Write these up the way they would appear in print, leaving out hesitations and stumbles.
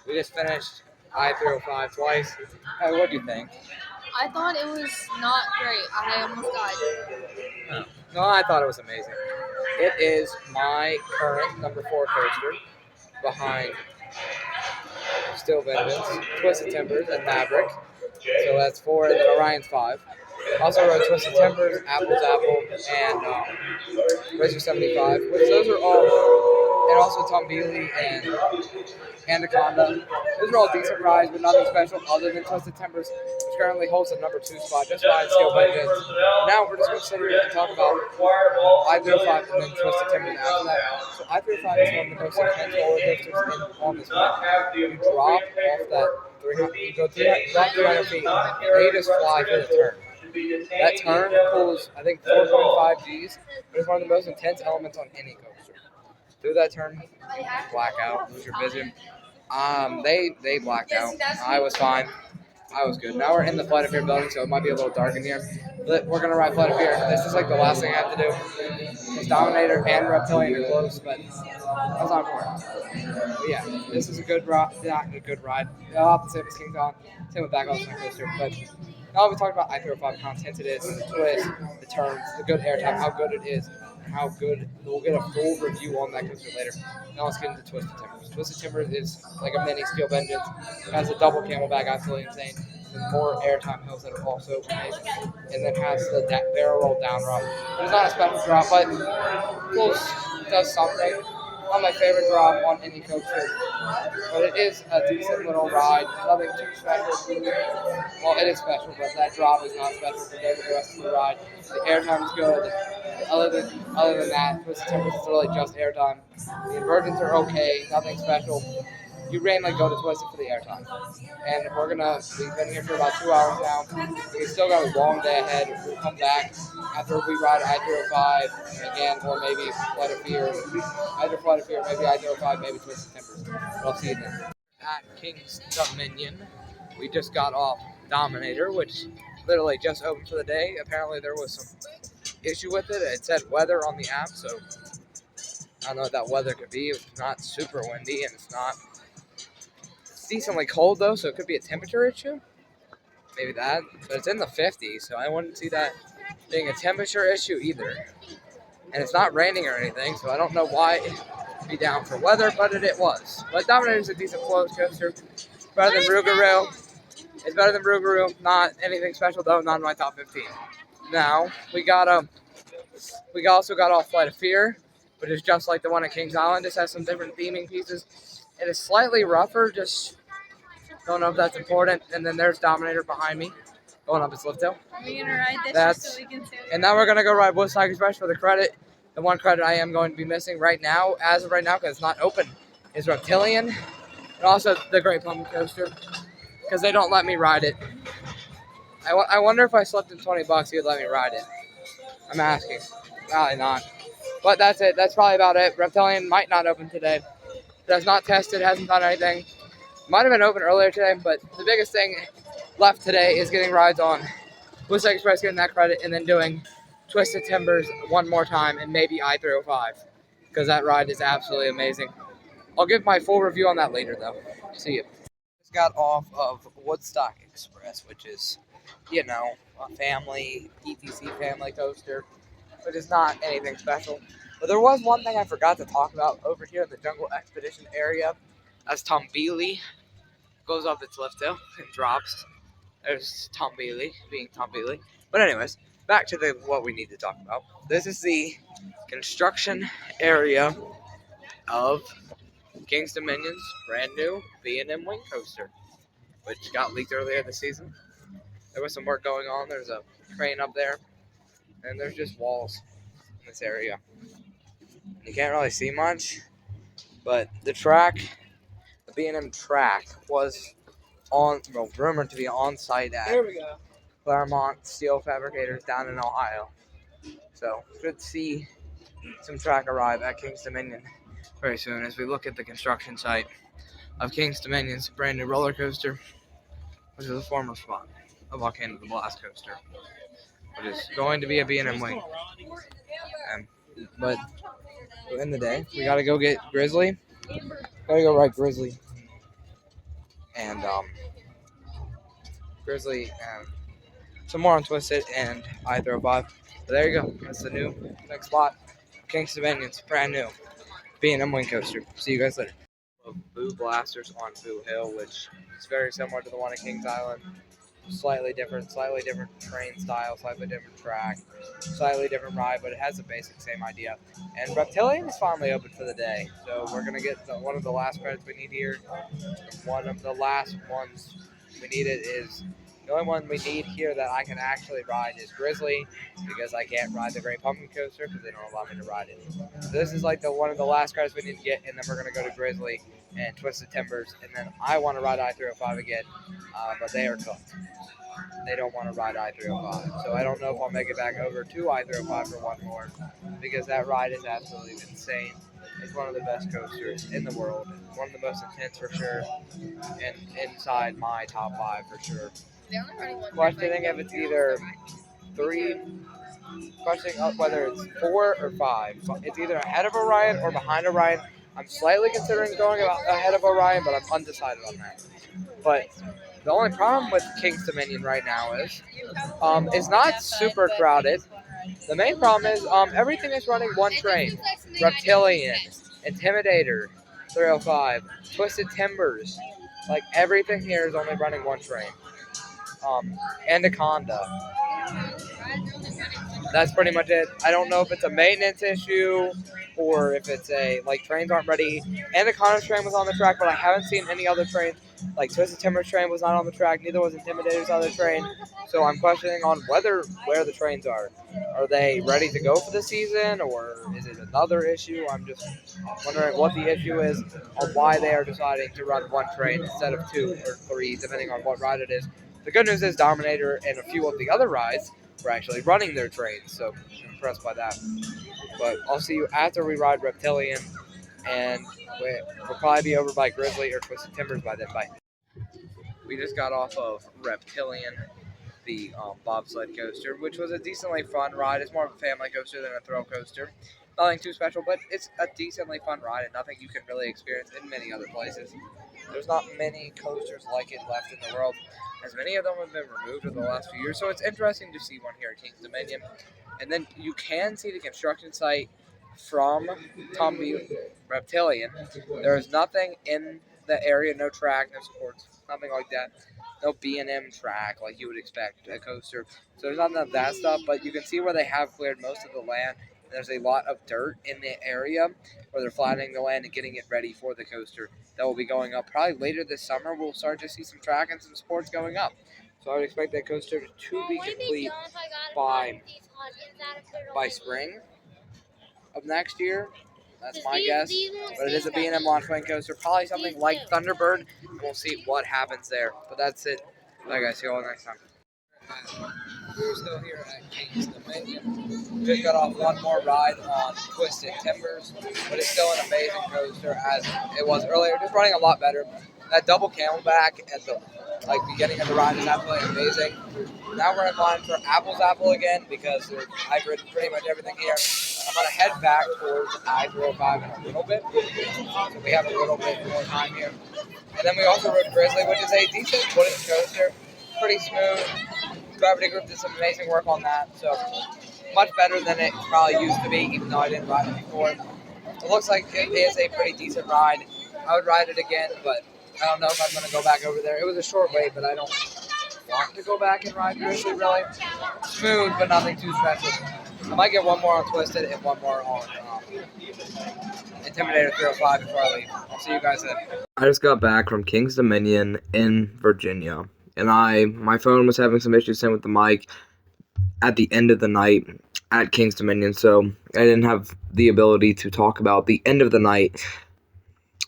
We just finished I-305 twice. Hey, what do you think? I thought it was not great. I almost died. No, I thought it was amazing. It is my current number 4 coaster behind Steel Vengeance, Twisted Timbers, and Maverick. So that's 4, and then Orion's 5. Also rode Twisted Timbers, Apple's Apple, and Racer 75, which those are all, and also Tom Bealey and Anaconda. Those are all decent rides, but nothing special other than Twisted Timbers, which currently holds the number 2 spot, just behind Steel Vengeance. Now we're just going to sit here and talk about I-305 and then Twisted Timbers after that. So I-305 is one of the most intense roller coasters on this planet. You drop off that 300, you go drop 300 feet, and you just fly through the turn. That turn pulls, I think, 4.5 Gs, but it's one of the most intense elements on any coaster. Through that turn, black out, lose your vision. They blacked out. I was fine. I was good. Now we're in the Flight of Fear building, so it might be a little dark in here. But we're gonna ride Flight of Fear. This is like the last thing I have to do. Because Dominator and Reptilian are close, but that's not important. But yeah, this is a good ride. Not a good ride. I'll have to say with King's on. Same with Back Office Coaster. But now we talked about I-305, how intense it is, the twist, the turns, the good airtime, how good it is, how good. We'll get a full review on that coaster later. Now let's get into Twisted Timbers. Twisted Timbers is like a mini Steel Vengeance. It has a double camelback, absolutely insane. With more airtime hills that are also amazing. And then has the barrel roll down drop. It's not a special drop, but does something. Not my favorite drop on any coaster, but it is a decent little ride. Nothing too special. Well, it is special, but that drop is not special compared to the rest of the ride. The airtime is good. Other than that, Twisted Timbers is really just airtime. The inversions are okay. Nothing special. You randomly go to Twisted for the airtime. And we've been here for about 2 hours now. We've still got a long day ahead. We'll come back after we ride I-305 again, or maybe Flight of Fear. Either Flight of Fear, maybe I-305, maybe Twisted Timbers. But I'll see you then. At King's Dominion, we just got off Dominator, which literally just opened for the day. Apparently there was some issue with it. It said weather on the app, so I don't know what that weather could be. It's not super windy, and it's decently cold though, so it could be a temperature issue. Maybe that. But it's in the 50s, so I wouldn't see that being a temperature issue either. And it's not raining or anything, so I don't know why it'd be down for weather, but it was. But Dominator's a decent float coaster. Better than Rougarou. It's better than Rougarou. Not anything special though, not in my top 15. Now, we also got off Flight of Fear, which is just like the one at Kings Island. This has some different theming pieces. It is slightly rougher, just don't know if that's important. And then there's Dominator behind me, going up its lift hill. Are we gonna ride this just so we can see it? And now we're gonna go ride Woodstock Express for the credit. The one credit I am going to be missing right now, as of right now, because it's not open, is Reptilian, and also the Great Pumpkin Coaster, because they don't let me ride it. I wonder if I slipped in $20, he would let me ride it. I'm asking. Probably not. But that's it. That's probably about it. Reptilian might not open today. It has not tested, hasn't done anything. Might have been open earlier today, but the biggest thing left today is getting rides on Woodstock Express, getting that credit, and then doing Twisted Timbers one more time, and maybe I-305, because that ride is absolutely amazing. I'll give my full review on that later, though. See you. Just got off of Woodstock Express, which is, a family, ETC family coaster, but it's not anything special. But there was one thing I forgot to talk about over here in the Jungle Expedition area. As Tom Bealey goes up its lift hill and drops. There's Tom Bealey being Tom Bealey. But anyways, back to what we need to talk about. This is the construction area of King's Dominion's brand new B&M Wing Coaster, which got leaked earlier this season. There was some work going on. There's a crane up there, and there's just walls in this area. You can't really see much, but the B&M track was rumored to be on site at Claremont Steel Fabricators down in Ohio. So good to see some track arrive at King's Dominion very soon as we look at the construction site of King's Dominion's brand new roller coaster, which is a former spot of Volcano the Blast coaster, which is going to be a B&M wing. But in the day, we gotta go get Grizzly. Gotta go ride Grizzly. and Grizzly, and some more on Twisted and I-305. But there you go. That's the new next spot. King's Dominions, brand new. B&M Wing Coaster. See you guys later. Boo Blasters on Boo Hill, which is very similar to the one at Kings Island. Slightly different train style, slightly different track, slightly different ride, but it has the basic same idea. And Reptilian is finally open for the day, so we're gonna get one of the last credits we need here. One of the last ones we needed is the only one we need here that I can actually ride is Grizzly, because I can't ride the Great Pumpkin Coaster because they don't allow me to ride it. So this is like one of the last credits we need to get, and then we're gonna go to Grizzly and Twisted Timbers, and then I want to ride I-305 again, but they are cooked. They don't want to ride I-305, so I don't know if I'll make it back over to I-305 for one more, because that ride is absolutely insane. It's one of the best coasters in the world, one of the most intense for sure, and inside my top 5 for sure. Questioning if it's either 3, questioning up whether it's 4 or 5. So it's either ahead of Orion or behind Orion. I'm slightly considering going ahead of Orion, but I'm undecided on that. But the only problem with King's Dominion right now is it's not super crowded. The main problem is everything is running one train. Reptilian, Intimidator, 305, Twisted Timbers. Like everything here is only running one train. Anaconda. That's pretty much it. I don't know if it's a maintenance issue or if it's trains aren't ready. Anaconda's train was on the track, but I haven't seen any other trains. Like Twisted Timber's train was not on the track, neither was Intimidator's other train. So I'm questioning on where the trains are. Are they ready to go for the season, or is it another issue? I'm just wondering what the issue is on why they are deciding to run one train instead of 2 or 3, depending on what ride it is. The good news is Dominator and a few of the other rides were actually running their trains, so I'm impressed by that. But I'll see you after we ride Reptilian, and we'll probably be over by Grizzly or Twisted Timbers by then. Bye. We just got off of Reptilian, the bobsled coaster, which was a decently fun ride. It's more of a family coaster than a thrill coaster. Nothing too special, but it's a decently fun ride and nothing you can really experience in many other places. There's not many coasters like it left in the world, as many of them have been removed in the last few years, so it's interesting to see one here at King's Dominion. And then you can see the construction site from Reptilian. There is nothing in the area, no track, no supports, nothing like that. No B&M track like you would expect a coaster. So there's none of that stuff, but you can see where they have cleared most of the land. There's a lot of dirt in the area where they're flattening the land and getting it ready for the coaster that will be going up. Probably later this summer, we'll start to see some track and some sports going up. So I would expect that coaster to be complete by spring of next year. That's my guess. But it is a B&M launch wing coaster. Probably something like Thunderbird. And we'll see what happens there. But that's it. Bye guys. See you all next time. We're still here at King's Dominion. Just got off one more ride on Twisted Timbers, but it's still an amazing coaster as it was earlier. Just running a lot better. That double camelback at the beginning of the ride is absolutely amazing. Now we're in line for Apple's Apple again because I've ridden pretty much everything here. I'm going to head back towards I-305 in a little bit, so we have a little bit more time here. And then we also rode Grizzly, which is a decent wooden coaster, pretty smooth. Gravity Group did some amazing work on that, so much better than it probably used to be, even though I didn't ride it before. It looks like it is a pretty decent ride. I would ride it again, but I don't know if I'm going to go back over there. It was a short wait, but I don't want to go back and ride Grizzly, really. Smooth, but nothing too special. I might get one more on Twisted and one more on Intimidator 305 before I leave. I'll see you guys then. I just got back from King's Dominion in Virginia, and my phone was having some issues with the mic at the end of the night at King's Dominion, so I didn't have the ability to talk about the end of the night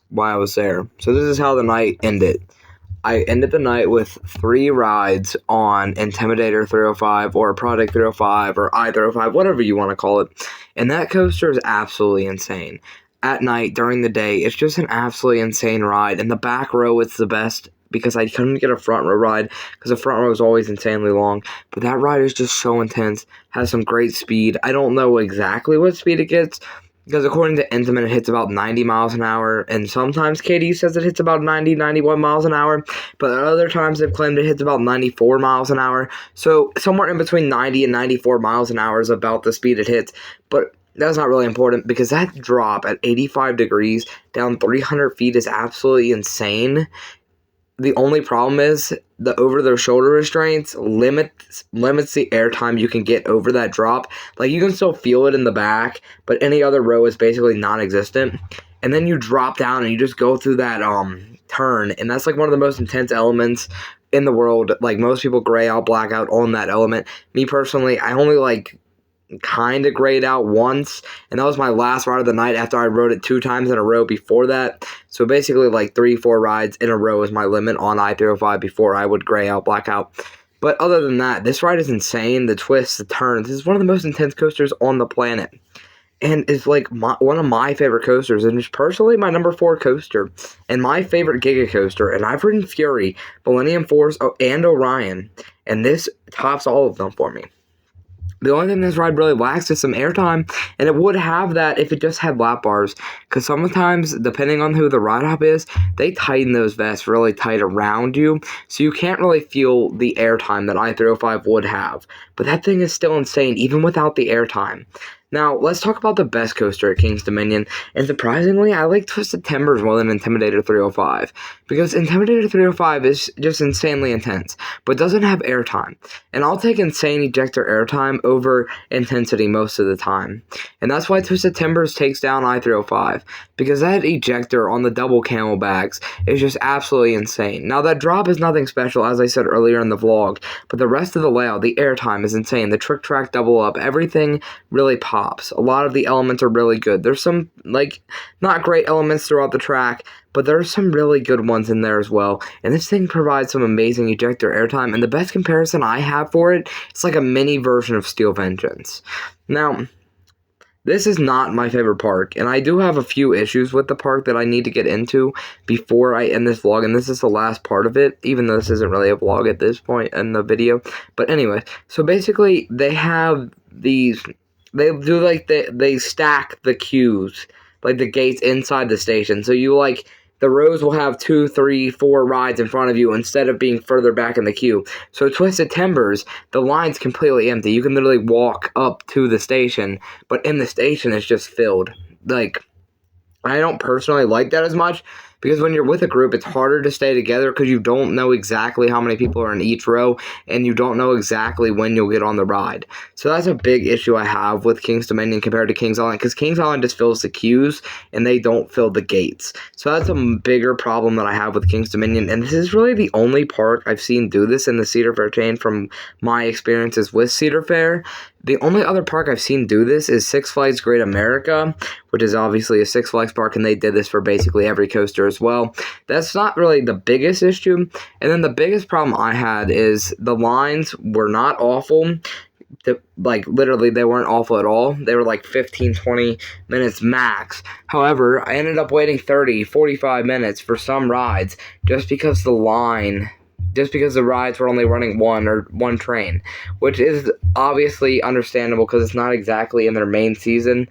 while I was there. So this is how the night ended. I ended the night with 3 rides on Intimidator 305 or Project 305 or I-305, whatever you want to call it. And that coaster is absolutely insane. At night, during the day, it's just an absolutely insane ride. In the back row, it's the best because I couldn't get a front row ride because the front row is always insanely long. But that ride is just so intense, has some great speed. I don't know exactly what speed it gets. because according to Intamin, it hits about 90 miles an hour, and sometimes KD says it hits about 90, 91 miles an hour, but at other times they've claimed it hits about 94 miles an hour. So somewhere in between 90 and 94 miles an hour is about the speed it hits, but that's not really important because that drop at 85 degrees down 300 feet is absolutely insane. The only problem is the over-the-shoulder restraints limits the airtime you can get over that drop. Like, you can still feel it in the back, but any other row is basically non-existent. And then you drop down and you just go through that turn, and that's like one of the most intense elements in the world. Like, most people gray out, black out on that element. Me personally, I only like kind of grayed out once, and that was my last ride of the night after I rode it 2 times in a row before that. So basically like 3-4 rides in a row is my limit on I-305 before I would gray out, black out. But other than that, this ride is insane. The twists, the turns, this is one of the most intense coasters on the planet, and it's like one of my favorite coasters, and it's personally my number 4 coaster and my favorite Giga coaster. And I've ridden Fury, Millennium Force, and Orion, and this tops all of them for me. The only thing this ride really lacks is some airtime, and it would have that if it just had lap bars, because sometimes, depending on who the ride hop is, they tighten those vests really tight around you, so you can't really feel the airtime that I-305 would have. But that thing is still insane, even without the airtime. Now, let's talk about the best coaster at King's Dominion, and surprisingly, I like Twisted Timbers more than Intimidator 305, because Intimidator 305 is just insanely intense, but doesn't have airtime, and I'll take insane ejector airtime over intensity most of the time, and that's why Twisted Timbers takes down I-305, because that ejector on the double camel bags is just absolutely insane. Now, that drop is nothing special, as I said earlier in the vlog, but the rest of the layout, the airtime is insane, the trick track double up, everything really pops. A lot of the elements are really good. There's some, like, not great elements throughout the track, but there's some really good ones in there as well. And this thing provides some amazing ejector airtime, and the best comparison I have for it, it's like a mini version of Steel Vengeance. Now, this is not my favorite park, and I do have a few issues with the park that I need to get into before I end this vlog, and this is the last part of it, even though this isn't really a vlog at this point in the video. But anyway, so basically, they have these... They do, like, they stack the queues, like, the gates inside the station. So you, like, the rows will have 2, 3, 4 rides in front of you instead of being further back in the queue. So Twisted Timbers, the line's completely empty. You can literally walk up to the station, but in the station it's just filled. Like, I don't personally like that as much, because when you're with a group, it's harder to stay together because you don't know exactly how many people are in each row, and you don't know exactly when you'll get on the ride. So that's a big issue I have with King's Dominion compared to King's Island, because King's Island just fills the queues, and they don't fill the gates. So that's a bigger problem that I have with King's Dominion, and this is really the only park I've seen do this in the Cedar Fair chain from my experiences with Cedar Fair. The only other park I've seen do this is Six Flags Great America, which is obviously a Six Flags park, and they did this for basically every coaster as well. That's not really the biggest issue. And then the biggest problem I had is the lines were not awful. Like, literally, they weren't awful at all. They were like 15, 20 minutes max. However, I ended up waiting 30, 45 minutes for some rides just because the rides were only running one train, which is obviously understandable because it's not exactly in their main season,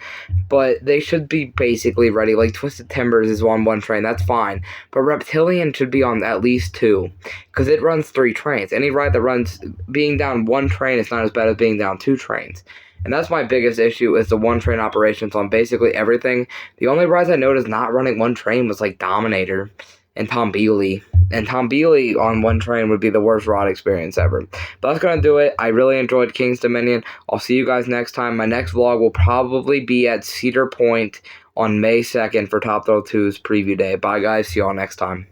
but they should be basically ready. Like, Twisted Timbers is on one train, that's fine, but Reptilian should be on at least 2, because it runs 3 trains. Any ride that runs, being down 1 train is not as bad as being down 2 trains. And that's my biggest issue, is the one train operations on basically everything. The only rides I noticed not running one train was like Dominator and Tom Beely. And Tom Beely on one train would be the worst ride experience ever. But that's going to do it. I really enjoyed King's Dominion. I'll see you guys next time. My next vlog will probably be at Cedar Point on May 2nd for Top Thrill 2's preview day. Bye, guys. See y'all next time.